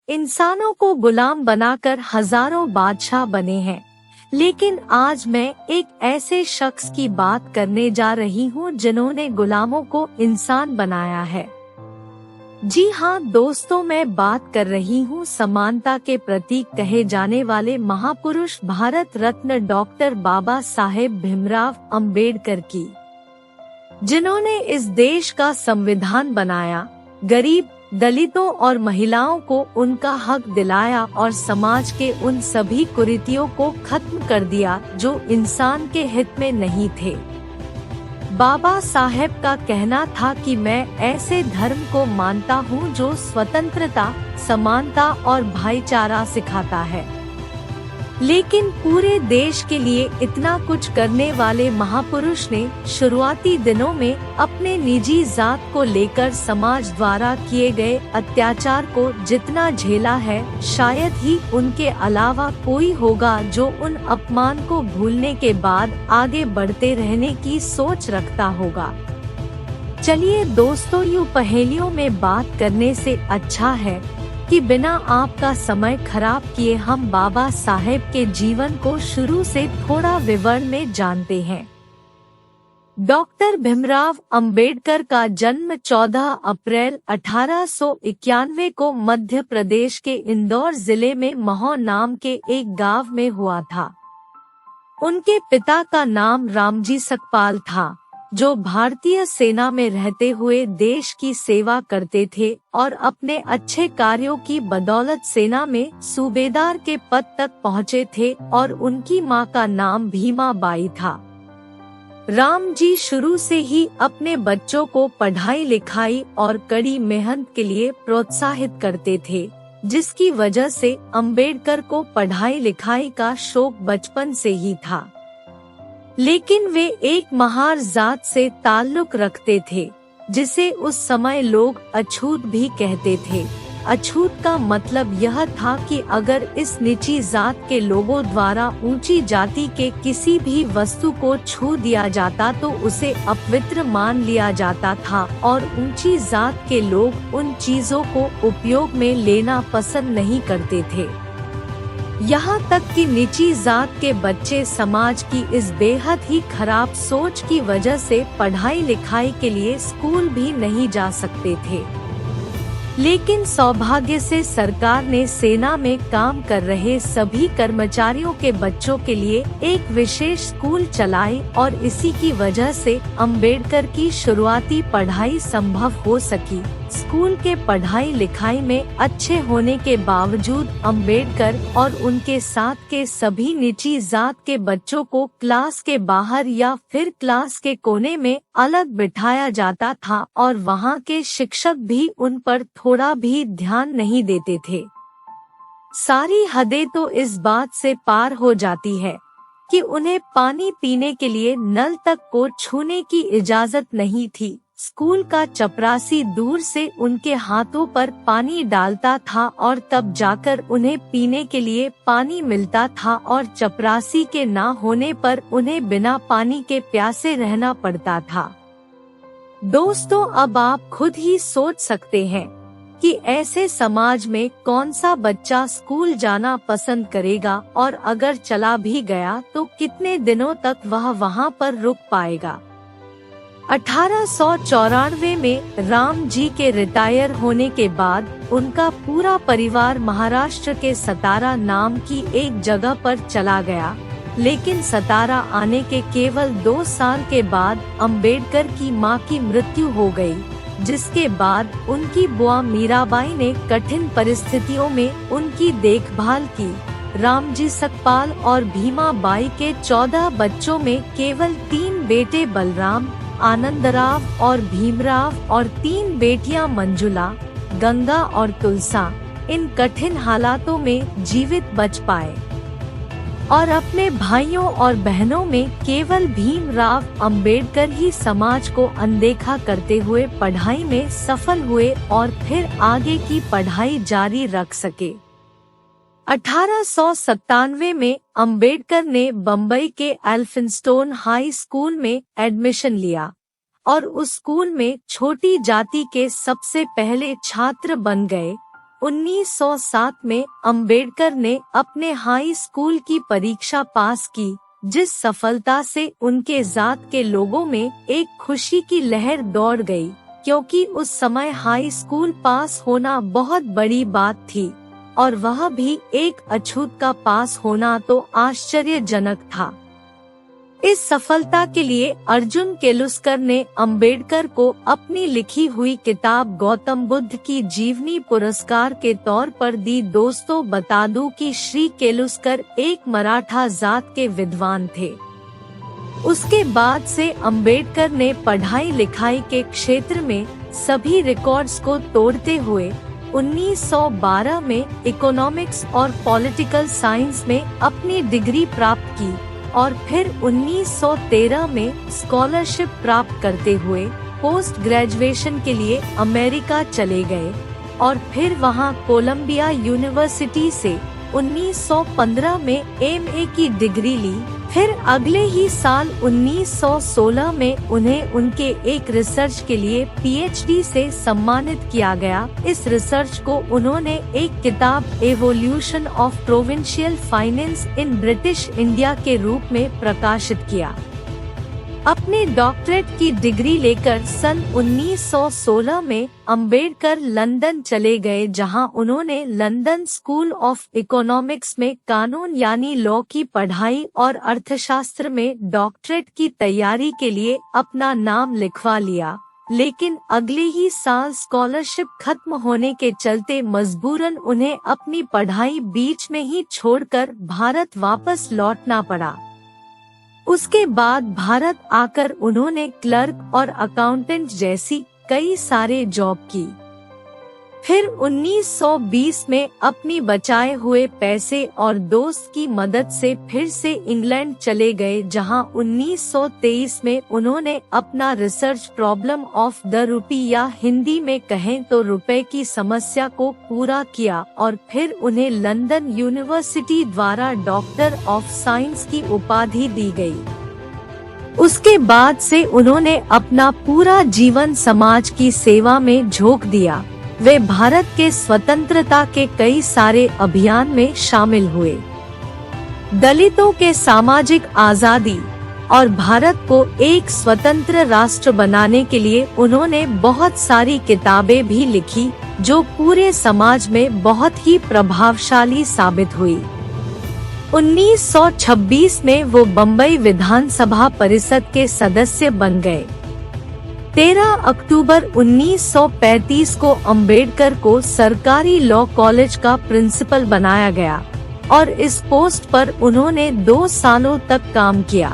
इंसानों को गुलाम बनाकर हजारों बादशाह बने हैं, लेकिन आज मैं एक ऐसे शख्स की बात करने जा रही हूँ जिन्होंने गुलामों को इंसान बनाया है। जी हाँ दोस्तों, मैं बात कर रही हूँ समानता के प्रतीक कहे जाने वाले महापुरुष भारत रत्न डॉक्टर बाबा साहेब भीमराव अंबेडकर की, जिन्होंने इस देश का संविधान बनाया, गरीब, दलितों और महिलाओं को उनका हक दिलाया और समाज के उन सभी कुरीतियों को खत्म कर दिया जो इंसान के हित में नहीं थे। बाबा साहेब का कहना था कि मैं ऐसे धर्म को मानता हूँ जो स्वतंत्रता, समानता और भाईचारा सिखाता है। लेकिन पूरे देश के लिए इतना कुछ करने वाले महापुरुष ने शुरुआती दिनों में अपने निजी जात को लेकर समाज द्वारा किए गए अत्याचार को जितना झेला है, शायद ही उनके अलावा कोई होगा जो उन अपमान को भूलने के बाद आगे बढ़ते रहने की सोच रखता होगा। चलिए दोस्तों, यूं पहेलियों में बात करने से अच्छा है कि बिना आपका समय खराब किए हम बाबा साहेब के जीवन को शुरू से थोड़ा विवरण में जानते हैं। डॉक्टर भीमराव अंबेडकर का जन्म 14 अप्रैल 1891 को मध्य प्रदेश के इंदौर जिले में महू नाम के एक गांव में हुआ था। उनके पिता का नाम रामजी सकपाल था, जो भारतीय सेना में रहते हुए देश की सेवा करते थे और अपने अच्छे कार्यों की बदौलत सेना में सूबेदार के पद तक पहुँचे थे, और उनकी मां का नाम भीमा बाई था। राम जी शुरू से ही अपने बच्चों को पढ़ाई लिखाई और कड़ी मेहनत के लिए प्रोत्साहित करते थे, जिसकी वजह से अंबेडकर को पढ़ाई लिखाई का शौक बचपन से ही था। लेकिन वे एक महार जात से ताल्लुक रखते थे, जिसे उस समय लोग अछूत भी कहते थे। अछूत का मतलब यह था कि अगर इस नीची जात के लोगों द्वारा ऊंची जाति के किसी भी वस्तु को छू दिया जाता तो उसे अपवित्र मान लिया जाता था, और ऊंची जात के लोग उन चीजों को उपयोग में लेना पसंद नहीं करते थे। यहाँ तक कि नीची जात के बच्चे समाज की इस बेहद ही खराब सोच की वजह से पढ़ाई लिखाई के लिए स्कूल भी नहीं जा सकते थे। लेकिन सौभाग्य से सरकार ने सेना में काम कर रहे सभी कर्मचारियों के बच्चों के लिए एक विशेष स्कूल चलाई, और इसी की वजह से अंबेडकर की शुरुआती पढ़ाई संभव हो सकी। स्कूल के पढ़ाई लिखाई में अच्छे होने के बावजूद अंबेडकर और उनके साथ के सभी नीची जात के बच्चों को क्लास के बाहर या फिर क्लास के कोने में अलग बिठाया जाता था, और वहाँ के शिक्षक भी उन पर थोड़ा भी ध्यान नहीं देते थे। सारी हदें तो इस बात से पार हो जाती है कि उन्हें पानी पीने के लिए नल तक को छूने की इजाजत नहीं थी। स्कूल का चपरासी दूर से उनके हाथों पर पानी डालता था और तब जाकर उन्हें पीने के लिए पानी मिलता था, और चपरासी के ना होने पर उन्हें बिना पानी के प्यासे रहना पड़ता था। दोस्तों, अब आप खुद ही सोच सकते हैं कि ऐसे समाज में कौन सा बच्चा स्कूल जाना पसंद करेगा, और अगर चला भी गया तो कितने दिनों तक वह वहां पर रुक पाएगा। 1894 में राम जी के रिटायर होने के बाद उनका पूरा परिवार महाराष्ट्र के सतारा नाम की एक जगह पर चला गया। लेकिन सतारा आने के केवल 2 साल के बाद अंबेडकर की मां की मृत्यु हो गई, जिसके बाद उनकी बुआ मीराबाई ने कठिन परिस्थितियों में उनकी देखभाल की। रामजी सकपाल और भीमा बाई के 14 बच्चों में केवल 3 बेटे बलराम, आनंदराव और भीमराव और 3 बेटियां मंजुला, गंगा और तुलसा इन कठिन हालातों में जीवित बच पाए, और अपने भाइयों और बहनों में केवल भीमराव अंबेडकर ही समाज को अनदेखा करते हुए पढ़ाई में सफल हुए और फिर आगे की पढ़ाई जारी रख सके। 1897 में अंबेडकर ने बम्बई के एल्फिंस्टोन हाई स्कूल में एडमिशन लिया और उस स्कूल में छोटी जाति के सबसे पहले छात्र बन गए। 1907 में अंबेडकर ने अपने हाई स्कूल की परीक्षा पास की, जिस सफलता से उनके जात के लोगों में एक खुशी की लहर दौड़ गई, क्योंकि उस समय हाई स्कूल पास होना बहुत बड़ी बात थी और वह भी एक अछूत का पास होना तो आश्चर्यजनक था। इस सफलता के लिए अर्जुन केलुस्कर ने अंबेडकर को अपनी लिखी हुई किताब गौतम बुद्ध की जीवनी पुरस्कार के तौर पर दी। दोस्तों, बता दूं कि श्री केलुस्कर एक मराठा जात के विद्वान थे। उसके बाद से अंबेडकर ने पढ़ाई लिखाई के क्षेत्र में सभी रिकॉर्ड्स को तोड़ते हुए 1912 में इकोनॉमिक्स और पॉलिटिकल साइंस में अपनी डिग्री प्राप्त की और फिर 1913 में स्कॉलरशिप प्राप्त करते हुए पोस्ट ग्रेजुएशन के लिए अमेरिका चले गए और फिर वहां कोलंबिया यूनिवर्सिटी से 1915 में एमए की डिग्री ली। फिर अगले ही साल 1916 में उन्हें उनके एक रिसर्च के लिए पीएचडी से सम्मानित किया गया। इस रिसर्च को उन्होंने एक किताब evolution of provincial finance in British India के रूप में प्रकाशित किया। अपने डॉक्टरेट की डिग्री लेकर सन 1916 में अंबेडकर लंदन चले गए, जहां उन्होंने लंदन स्कूल ऑफ इकोनॉमिक्स में कानून यानी लॉ की पढ़ाई और अर्थशास्त्र में डॉक्टरेट की तैयारी के लिए अपना नाम लिखवा लिया। लेकिन अगले ही साल स्कॉलरशिप खत्म होने के चलते मजबूरन उन्हें अपनी पढ़ाई बीच में ही छोड़कर भारत वापस लौटना पड़ा। उसके बाद भारत आकर उन्होंने क्लर्क और अकाउंटेंट जैसी कई सारे जॉब की। फिर 1920 में अपनी बचाए हुए पैसे और दोस्त की मदद से फिर से इंग्लैंड चले गए, जहां 1923 में उन्होंने अपना research problem of the rupee या हिंदी में कहें तो रुपए की समस्या को पूरा किया और फिर उन्हें लंदन यूनिवर्सिटी द्वारा डॉक्टर ऑफ साइंस की उपाधि दी गई। उसके बाद से उन्होंने अपना पूरा जीवन समाज की सेवा में झोंक दिया। वे भारत के स्वतंत्रता के कई सारे अभियान में शामिल हुए। दलितों के सामाजिक आजादी और भारत को एक स्वतंत्र राष्ट्र बनाने के लिए उन्होंने बहुत सारी किताबें भी लिखी, जो पूरे समाज में बहुत ही प्रभावशाली साबित हुई। 1926 में वो बम्बई विधानसभा परिषद के सदस्य बन गए। 13 अक्टूबर 1935 को अंबेडकर को सरकारी लॉ कॉलेज का प्रिंसिपल बनाया गया और इस पोस्ट पर उन्होंने 2 सालों तक काम किया।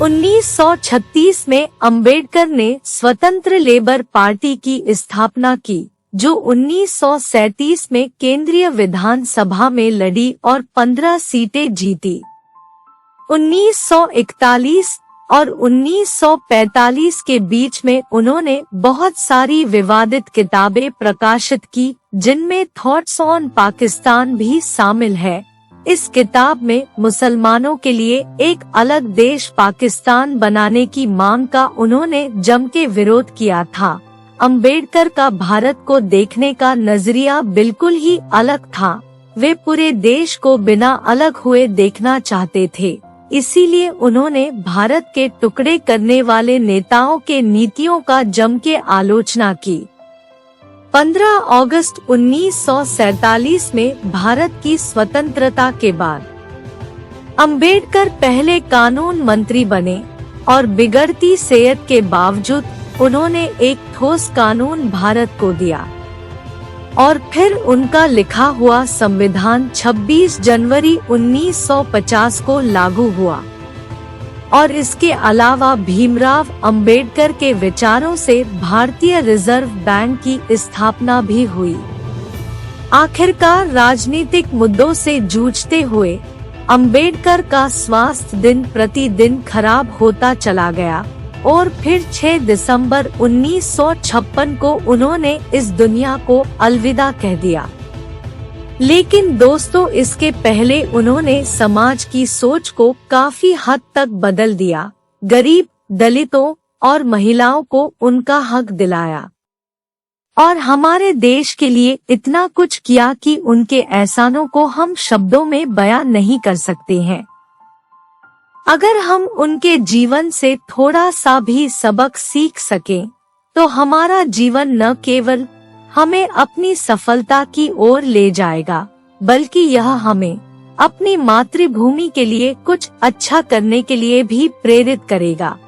1936 में अंबेडकर ने स्वतंत्र लेबर पार्टी की स्थापना की, जो 1937 में केंद्रीय विधानसभा में लड़ी और 15 सीटें जीती। 1941 और 1945 के बीच में उन्होंने बहुत सारी विवादित किताबें प्रकाशित की, जिनमें थॉट्स ऑन पाकिस्तान भी शामिल है। इस किताब में मुसलमानों के लिए एक अलग देश पाकिस्तान बनाने की मांग का उन्होंने जम के विरोध किया था। अंबेडकर का भारत को देखने का नजरिया बिल्कुल ही अलग था। वे पूरे देश को बिना अलग हुए देखना चाहते थे, इसीलिए उन्होंने भारत के टुकड़े करने वाले नेताओं के नीतियों का जम के आलोचना की। 15 अगस्त 1947 में भारत की स्वतंत्रता के बाद अंबेडकर पहले कानून मंत्री बने और बिगड़ती सेहत के बावजूद उन्होंने एक ठोस कानून भारत को दिया और फिर उनका लिखा हुआ संविधान 26 जनवरी 1950 को लागू हुआ। और इसके अलावा भीमराव अंबेडकर के विचारों से भारतीय रिजर्व बैंक की स्थापना भी हुई। आखिरकार राजनीतिक मुद्दों से जूझते हुए अंबेडकर का स्वास्थ्य दिन प्रतिदिन खराब होता चला गया और फिर 6 दिसंबर 1956 को उन्होंने इस दुनिया को अलविदा कह दिया। लेकिन दोस्तों, इसके पहले उन्होंने समाज की सोच को काफी हद तक बदल दिया। गरीब, दलितों और महिलाओं को उनका हक दिलाया और हमारे देश के लिए इतना कुछ किया कि उनके एहसानों को हम शब्दों में बयान नहीं कर सकते हैं। अगर हम उनके जीवन से थोड़ा सा भी सबक सीख सकें, तो हमारा जीवन न केवल हमें अपनी सफलता की ओर ले जाएगा, बल्कि यह हमें अपनी मातृभूमि के लिए कुछ अच्छा करने के लिए भी प्रेरित करेगा।